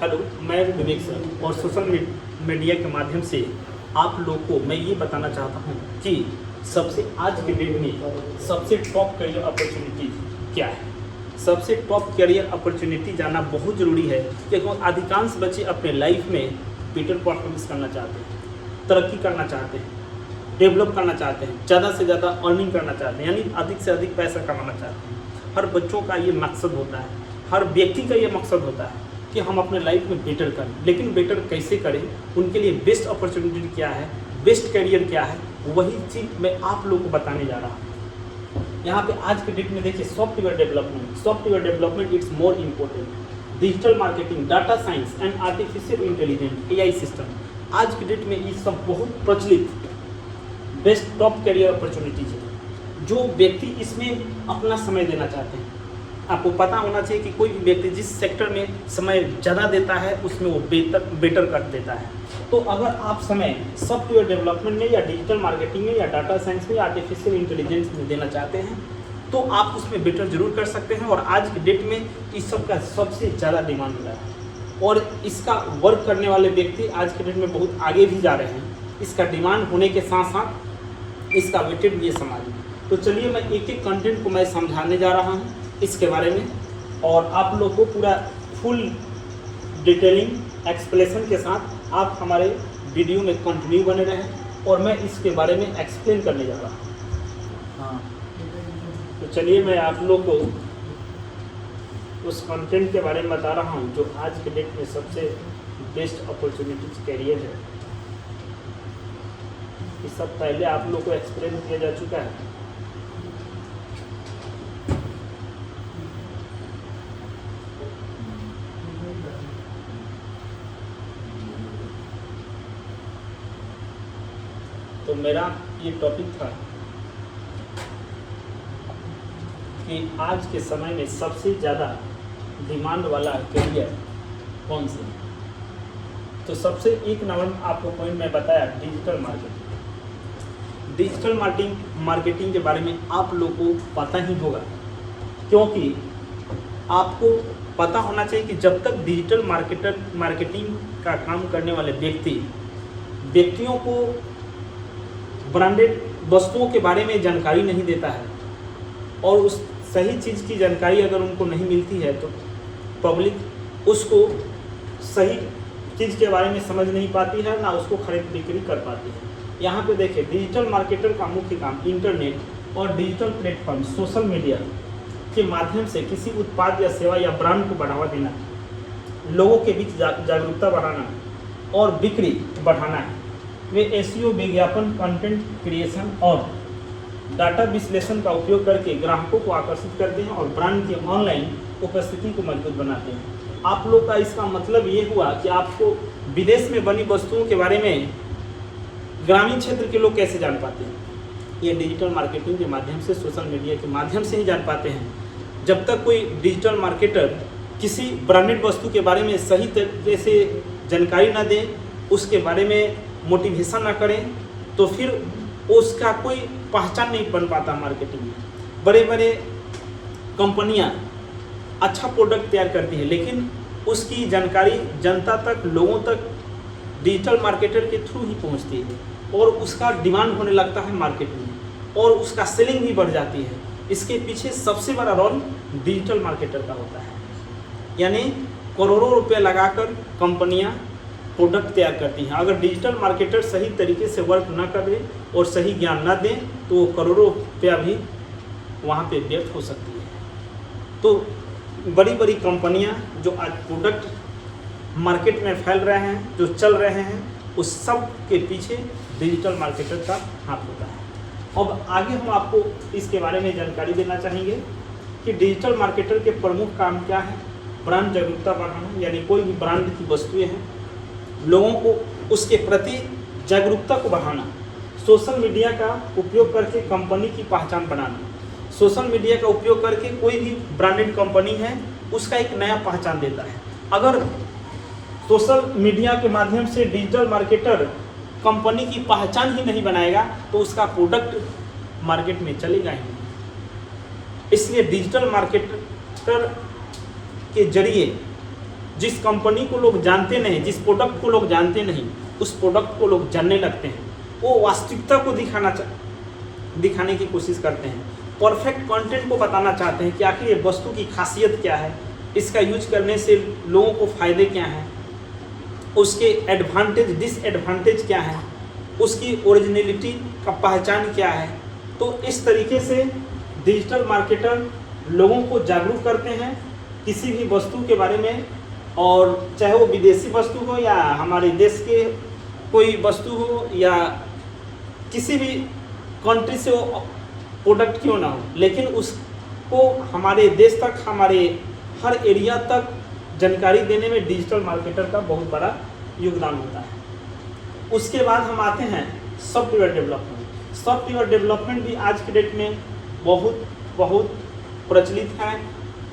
Hello, मैं विवेक sir और social media के माध्यम से आप लोग को मैं ये बताना चाहता हूँ कि सबसे आज के डेट में सबसे टॉप करियर अपॉर्चुनिटी क्या है। सबसे टॉप करियर अपॉर्चुनिटी जानना बहुत ज़रूरी है क्योंकि अधिकांश बच्चे अपने लाइफ में बेटर परफॉर्मेंस करना चाहते हैं, तरक्की करना चाहते हैं, डेवलप करना चाहते हैं, ज़्यादा से ज़्यादा अर्निंग करना चाहते हैं, यानी अधिक से अधिक पैसा कमाना चाहते हैं। हर बच्चों का ये मकसद होता है, हर व्यक्ति का ये मकसद होता है कि हम अपने लाइफ में बेटर करें। लेकिन बेटर कैसे करें, उनके लिए बेस्ट अपॉर्चुनिटी क्या है, बेस्ट करियर क्या है, वही चीज़ मैं आप लोगों को बताने जा रहा हूँ। यहाँ पे आज के डेट में देखिए software development it's more important, digital marketing, data science and artificial intelligence, AI system. आज के डेट में ये सब बहुत प्रचलित बेस्ट टॉप करियर अपॉर्चुनिटीज है। जो व्यक्ति इसमें अपना समय देना चाहते हैं, आपको पता होना चाहिए कि कोई भी व्यक्ति जिस सेक्टर में समय ज़्यादा देता है उसमें वो बेटर कर देता है। तो अगर आप समय सॉफ्टवेयर डेवलपमेंट में या डिजिटल मार्केटिंग में या डाटा साइंस में या आर्टिफिशियल इंटेलिजेंस में देना चाहते हैं तो आप उसमें बेटर जरूर कर सकते हैं। और आज के डेट में इस सब का सबसे ज़्यादा डिमांड हो रहा है और इसका वर्क करने वाले व्यक्ति आज के डेट में बहुत आगे भी जा रहे हैं। इसका डिमांड होने के साथ साथ इसका वेटेड भी है समाज में। तो चलिए मैं एक एक कंटेंट को मैं समझाने जा रहा हूँ इसके बारे में और आप लोग को पूरा फुल डिटेलिंग एक्सप्लेनेशन के साथ आप हमारे वीडियो में कंटिन्यू बने रहें और मैं इसके बारे में एक्सप्लेन करने जा रहा हूँ। हाँ, तो चलिए मैं आप लोग को उस कंटेंट के बारे में बता रहा हूँ जो आज के डेट में सबसे बेस्ट अपॉर्चुनिटीज कैरियर है। ये सब पहले आप लोग को एक्सप्लेन किया जा चुका है। तो मेरा ये टॉपिक था कि आज के समय में सबसे ज़्यादा डिमांड वाला करियर कौन से है। तो सबसे एक नंबर आपको पॉइंट मैं बताया डिजिटल मार्केटिंग। डिजिटल मार्केटिंग के बारे में आप लोगों को पता ही होगा क्योंकि आपको पता होना चाहिए कि जब तक डिजिटल मार्केटिंग का काम करने वाले व्यक्तियों को ब्रांडेड वस्तुओं के बारे में जानकारी नहीं देता है और उस सही चीज़ की जानकारी अगर उनको नहीं मिलती है तो पब्लिक उसको सही चीज़ के बारे में समझ नहीं पाती है, ना उसको खरीद बिक्री कर पाती है। यहाँ पे देखिए डिजिटल मार्केटर का मुख्य काम इंटरनेट और डिजिटल प्लेटफॉर्म सोशल मीडिया के माध्यम से किसी उत्पाद या सेवा या ब्रांड को बढ़ावा देना, लोगों के बीच जागरूकता बढ़ाना और बिक्री बढ़ाना है। वे SEO, विज्ञापन, कंटेंट क्रिएशन और डाटा विश्लेषण का उपयोग करके ग्राहकों को आकर्षित करते हैं और ब्रांड की ऑनलाइन उपस्थिति को मजबूत बनाते हैं। आप लोग का इसका मतलब ये हुआ कि आपको विदेश में बनी वस्तुओं के बारे में ग्रामीण क्षेत्र के लोग कैसे जान पाते हैं। ये डिजिटल मार्केटिंग के माध्यम से, सोशल मीडिया के माध्यम से ही जान पाते हैं। जब तक कोई डिजिटल मार्केटर किसी ब्रांडेड वस्तु के बारे में सही तरीके से जानकारी ना दे, उसके बारे में मोटिवेशन ना करें तो फिर उसका कोई पहचान नहीं बन पाता मार्केटिंग में। बड़े बड़े कंपनियां अच्छा प्रोडक्ट तैयार करती हैं लेकिन उसकी जानकारी जनता तक, लोगों तक डिजिटल मार्केटर के थ्रू ही पहुंचती है और उसका डिमांड होने लगता है मार्केट में और उसका सेलिंग भी बढ़ जाती है। इसके पीछे सबसे बड़ा रोल डिजिटल मार्केटर का होता है, यानी करोड़ों रुपए लगाकर कंपनियां प्रोडक्ट तैयार करती हैं। अगर डिजिटल मार्केटर सही तरीके से वर्क ना करें और सही ज्ञान ना दें तो वो करोड़ों रुपया भी वहाँ पे व्यर्थ हो सकती है। तो बड़ी बड़ी कंपनियां जो आज प्रोडक्ट मार्केट में फैल रहे हैं, जो चल रहे हैं, उस सब के पीछे डिजिटल मार्केटर का हाथ होता है। अब आगे हम आपको इसके बारे में जानकारी देना चाहेंगे कि डिजिटल मार्केटर के प्रमुख काम क्या है। ब्रांड जागरूकता बढ़ाना, यानी कोई भी ब्रांड की वस्तुएँ हैं, लोगों को उसके प्रति जागरूकता को बढ़ाना। सोशल मीडिया का उपयोग करके कंपनी की पहचान बनाना। सोशल मीडिया का उपयोग करके कोई भी ब्रांडेड कंपनी है उसका एक नया पहचान देता है। अगर सोशल मीडिया के माध्यम से डिजिटल मार्केटर कंपनी की पहचान ही नहीं बनाएगा तो उसका प्रोडक्ट मार्केट में चलेगा ही नहीं। इसलिए डिजिटल मार्केटर के जरिए जिस कंपनी को लोग जानते नहीं, जिस प्रोडक्ट को लोग जानते नहीं, उस प्रोडक्ट को लोग जानने लगते हैं। वो वास्तविकता को दिखाने की कोशिश करते हैं, परफेक्ट कंटेंट को बताना चाहते हैं कि आखिर ये वस्तु की खासियत क्या है, इसका यूज करने से लोगों को फ़ायदे क्या हैं, उसके एडवांटेज डिसएडवांटेज क्या है, उसकी ओरिजिनलिटी का पहचान क्या है। तो इस तरीके से डिजिटल मार्केटर लोगों को जागरूक करते हैं किसी भी वस्तु के बारे में, और चाहे वो विदेशी वस्तु हो या हमारे देश के कोई वस्तु हो या किसी भी कंट्री से वो प्रोडक्ट क्यों ना हो, लेकिन उसको हमारे देश तक, हमारे हर एरिया तक जानकारी देने में डिजिटल मार्केटर का बहुत बड़ा योगदान होता है। उसके बाद हम आते हैं सॉफ्टवेयर डेवलपमेंट। सॉफ्टवेयर डेवलपमेंट भी आज के डेट में बहुत प्रचलित है।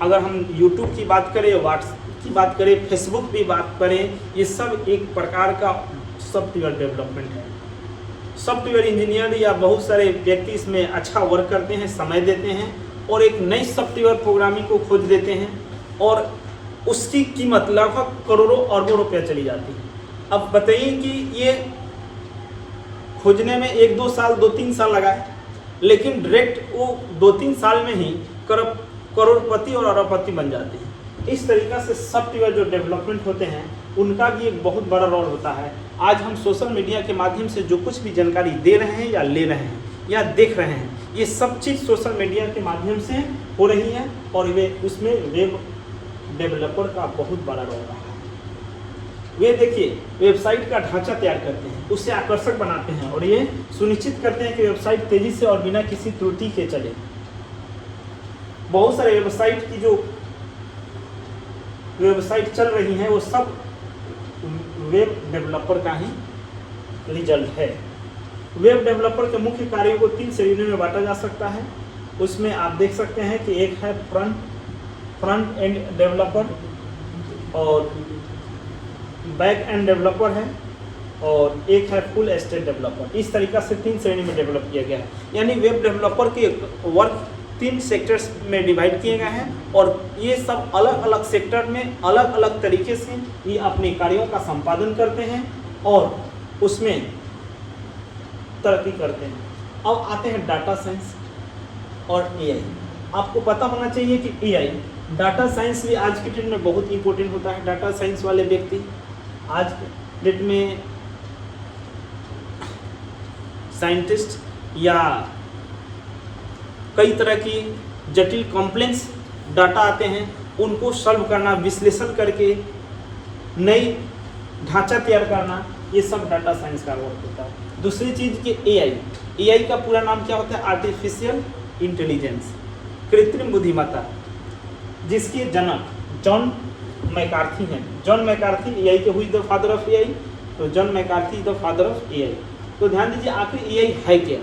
अगर हम यूट्यूब की बात करें, व्हाट्सएप की बात करें, फेसबुक भी बात करें, ये सब एक प्रकार का सॉफ्टवेयर डेवलपमेंट है। सॉफ्टवेयर इंजीनियर या बहुत सारे व्यक्ति इसमें अच्छा वर्क करते हैं, समय देते हैं और एक नई सॉफ्टवेयर प्रोग्रामिंग को खोज देते हैं, और उसकी कीमत लगभग करोड़ों अरबों रुपया चली जाती है। अब बताइए कि ये खोजने में 1-2 साल, 2-3 साल लगाए, लेकिन डायरेक्ट वो 2-3 साल में ही करोड़पति और अरबपति बन जाते हैं। इस तरीक़ा से सॉफ्टवेयर जो डेवलपमेंट होते हैं उनका भी एक बहुत बड़ा रोल होता है। आज हम सोशल मीडिया के माध्यम से जो कुछ भी जानकारी दे रहे हैं या ले रहे हैं या देख रहे हैं, ये सब चीज़ सोशल मीडिया के माध्यम से हो रही है, और वे उसमें वेब डेवलपर का बहुत बड़ा रोल रहा है। वे देखिए वेबसाइट का ढांचा तैयार करते हैं, उसे आकर्षक बनाते हैं और ये सुनिश्चित करते हैं कि वेबसाइट तेज़ी से और बिना किसी त्रुटि के चले। बहुत सारे वेबसाइट की जो वेबसाइट चल रही हैं वो सब वेब डेवलपर का ही रिजल्ट है। वेब डेवलपर के मुख्य कार्यों को 3 श्रेणियों में बांटा जा सकता है। उसमें आप देख सकते हैं कि एक है फ्रंट एंड डेवलपर, और बैक एंड डेवलपर है, और एक है फुल स्टैक डेवलपर। इस तरीक़ा से 3 श्रेणी में डेवलप किया गया है। यानी वेब डेवलपर के वर्क 3 सेक्टर्स में डिवाइड किए गए हैं, और ये सब अलग अलग सेक्टर में अलग अलग तरीके से ये अपने कार्यों का संपादन करते हैं और उसमें तरक्की करते हैं। अब आते हैं डाटा साइंस और एआई। आपको पता होना चाहिए कि एआई, डाटा साइंस भी आज के डेट में बहुत इंपॉर्टेंट होता है। डाटा साइंस वाले व्यक्ति आज के डेट में साइंटिस्ट या कई तरह की जटिल कॉम्प्लेक्स डाटा आते हैं, उनको सॉल्व करना, विश्लेषण करके नई ढांचा तैयार करना, ये सब डाटा साइंस का वर्क होता है। दूसरी चीज़ कि एआई का पूरा नाम क्या होता है? आर्टिफिशियल इंटेलिजेंस, कृत्रिम बुद्धिमत्ता, जिसके जनक जॉन मैकार्थी हैं। जॉन मैकार्थी एआई के हुई द फादर ऑफ एआई, तो John McCarthy the father of AI. तो ध्यान दीजिए आखिर एआई है क्या?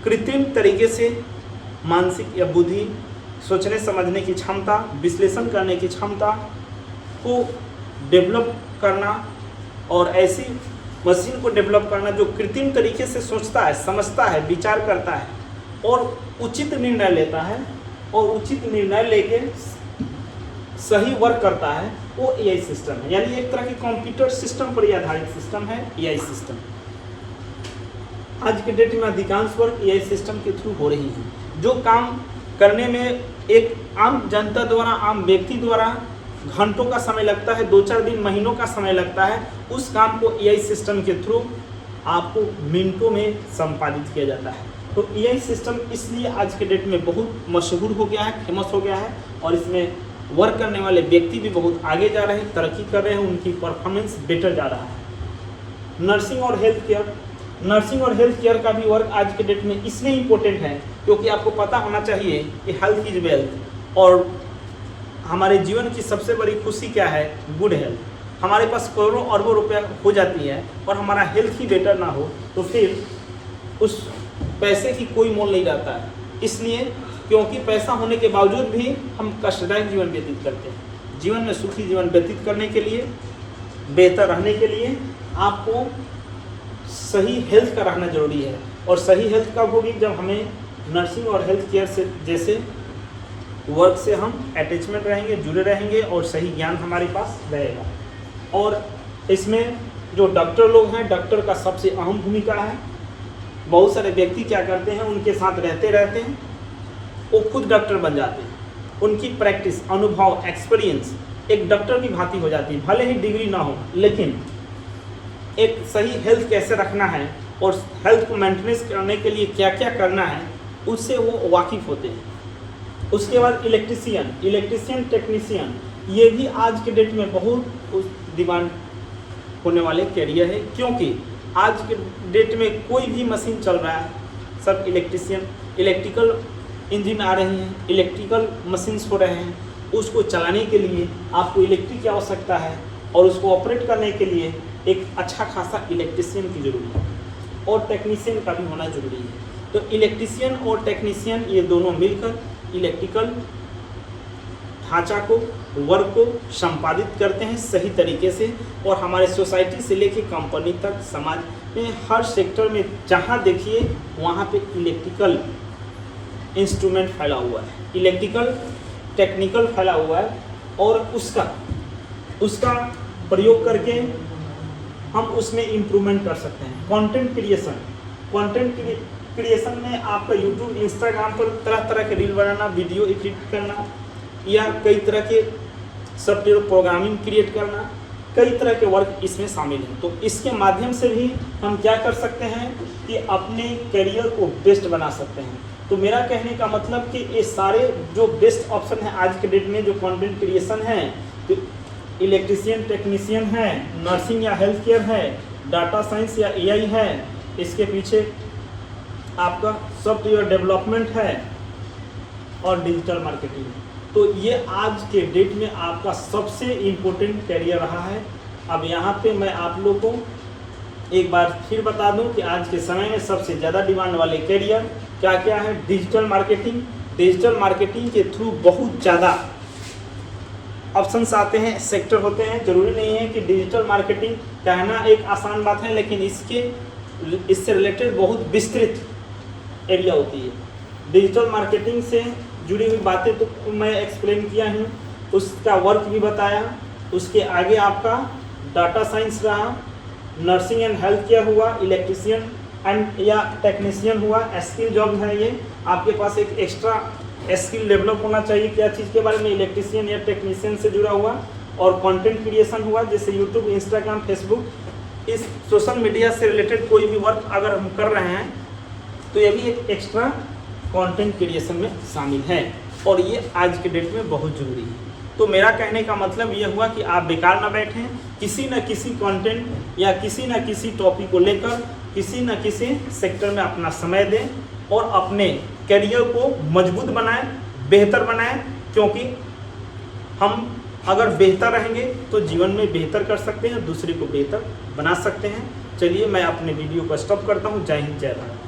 कृत्रिम तरीके से मानसिक या बुद्धि, सोचने समझने की क्षमता, विश्लेषण करने की क्षमता को डेवलप करना, और ऐसी मशीन को डेवलप करना जो कृत्रिम तरीके से सोचता है, समझता है, विचार करता है और उचित निर्णय लेता है, और उचित निर्णय लेके सही वर्क करता है, वो एआई सिस्टम है। यानी एक तरह की कंप्यूटर सिस्टम पर आधारित सिस्टम है एआई सिस्टम। आज के डेट में अधिकांश वर्क एआई सिस्टम के थ्रू हो रही है। जो काम करने में एक आम जनता द्वारा, आम व्यक्ति द्वारा घंटों का समय लगता है, 2-4 दिन, महीनों का समय लगता है, उस काम को एआई सिस्टम के थ्रू आपको मिनटों में संपादित किया जाता है। तो एआई सिस्टम इसलिए आज के डेट में बहुत मशहूर हो गया है, फेमस हो गया है, और इसमें वर्क करने वाले व्यक्ति भी बहुत आगे जा रहे हैं, तरक्की कर रहे हैं, उनकी परफॉर्मेंस बेटर जा रहा है। नर्सिंग और हेल्थ केयर, नर्सिंग और हेल्थ केयर का भी वर्क आज के डेट में इसलिए इम्पोर्टेंट है क्योंकि आपको पता होना चाहिए कि हेल्थ इज वेल्थ, और हमारे जीवन की सबसे बड़ी खुशी क्या है? Good health. हमारे पास करोड़ों अरबों रुपया हो जाती है और हमारा हेल्थ ही बेटर ना हो तो फिर उस पैसे की कोई मोल नहीं रहता है। इसलिए क्योंकि पैसा होने के बावजूद भी हम कष्टदायक जीवन व्यतीत करते हैं। जीवन में सुखी जीवन व्यतीत करने के लिए, बेहतर रहने के लिए आपको सही हेल्थ का रहना जरूरी है। और सही हेल्थ कब होगी? जब हमें नर्सिंग और हेल्थ केयर से जैसे वर्क से हम अटैचमेंट रहेंगे, जुड़े रहेंगे और सही ज्ञान हमारे पास रहेगा। और इसमें जो डॉक्टर लोग हैं, डॉक्टर का सबसे अहम भूमिका है। बहुत सारे व्यक्ति क्या करते हैं, उनके साथ रहते रहते हैं वो खुद डॉक्टर बन जाते हैं। उनकी प्रैक्टिस, अनुभव, एक्सपीरियंस एक डॉक्टर की भांति हो जाती है। भले ही डिग्री ना हो, लेकिन एक सही हेल्थ कैसे रखना है और हेल्थ को मेंटेनेंस करने के लिए क्या क्या करना है, उससे वो वाकिफ़ होते हैं। उसके बाद इलेक्ट्रीशियन, टेक्नीशियन, ये भी आज के डेट में बहुत डिमांड होने वाले कैरियर है, क्योंकि आज के डेट में कोई भी मशीन चल रहा है, सब इलेक्ट्रिकल इंजन आ रही हैं, इलेक्ट्रिकल मशीन्स हो रहे हैं। उसको चलाने के लिए आपको इलेक्ट्रिक की आवश्यकता है और उसको ऑपरेट करने के लिए एक अच्छा खासा इलेक्ट्रीशियन की ज़रूरत है और टेक्नीशियन का भी होना ज़रूरी है। तो इलेक्ट्रीशियन और टेक्नीशियन ये दोनों मिलकर इलेक्ट्रिकल ढांचा को, वर्क को संपादित करते हैं सही तरीके से। और हमारे सोसाइटी से लेके कंपनी तक, समाज में हर सेक्टर में जहाँ देखिए वहाँ पे इलेक्ट्रिकल इंस्ट्रूमेंट फैला हुआ है, इलेक्ट्रिकल टेक्निकल फैला हुआ है और उसका प्रयोग करके हम उसमें इम्प्रूवमेंट कर सकते हैं। कंटेंट क्रिएशन में आपका यूट्यूब, इंस्टाग्राम पर तरह तरह के रील बनाना, वीडियो एडिट करना या कई तरह के सॉफ्टवेयर प्रोग्रामिंग क्रिएट करना, कई तरह के वर्क इसमें शामिल हैं। तो इसके माध्यम से भी हम क्या कर सकते हैं कि अपने करियर को बेस्ट बना सकते हैं। तो मेरा कहने का मतलब कि ये सारे जो बेस्ट ऑप्शन हैं आज के डेट में, जो कंटेंट क्रिएशन है, तो इलेक्ट्रीशियन, टेक्नीशियन है, नर्सिंग या हेल्थ केयर है, डाटा साइंस या एआई है, इसके पीछे आपका सॉफ्टवेयर डेवलपमेंट है और डिजिटल मार्केटिंग। तो ये आज के डेट में आपका सबसे इम्पोर्टेंट करियर रहा है। अब यहाँ पे मैं आप लोगों को एक बार फिर बता दूं कि आज के समय में सबसे ज़्यादा डिमांड वाले करियर क्या क्या है। डिजिटल मार्केटिंग के थ्रू बहुत ज़्यादा ऑप्शंस आते हैं, सेक्टर होते हैं। ज़रूरी नहीं है कि डिजिटल मार्केटिंग कहना एक आसान बात है, लेकिन इससे रिलेटेड बहुत विस्तृत एरिया होती है। डिजिटल मार्केटिंग से जुड़ी हुई बातें तो मैं एक्सप्लेन किया हूँ, उसका वर्क भी बताया। उसके आगे आपका डाटा साइंस रहा, नर्सिंग एंड हेल्थ केयर हुआ, इलेक्ट्रीशियन एंड या टेक्नीशियन हुआ। स्किल जॉब है ये, आपके पास एक एक्स्ट्रा स्किल डेवलप होना चाहिए क्या चीज़ के बारे में, इलेक्ट्रीशियन या टेक्नीशियन से जुड़ा हुआ। और कंटेंट क्रिएशन हुआ, जैसे यूट्यूब, इंस्टाग्राम, फेसबुक, इस सोशल मीडिया से रिलेटेड कोई भी वर्क अगर हम कर रहे हैं तो ये भी एक एक्स्ट्रा कंटेंट क्रिएशन में शामिल है और ये आज के डेट में बहुत ज़रूरी है। तो मेरा कहने का मतलब ये हुआ कि आप बेकार ना बैठें, किसी न किसी कंटेंट या किसी न किसी टॉपिक को लेकर किसी न किसी सेक्टर में अपना समय दें और अपने करियर को मजबूत बनाएं, बेहतर बनाएं, क्योंकि हम अगर बेहतर रहेंगे तो जीवन में बेहतर कर सकते हैं, दूसरे को बेहतर बना सकते हैं। चलिए मैं अपने वीडियो को स्टॉप करता हूँ। जय हिंद, जय भारत।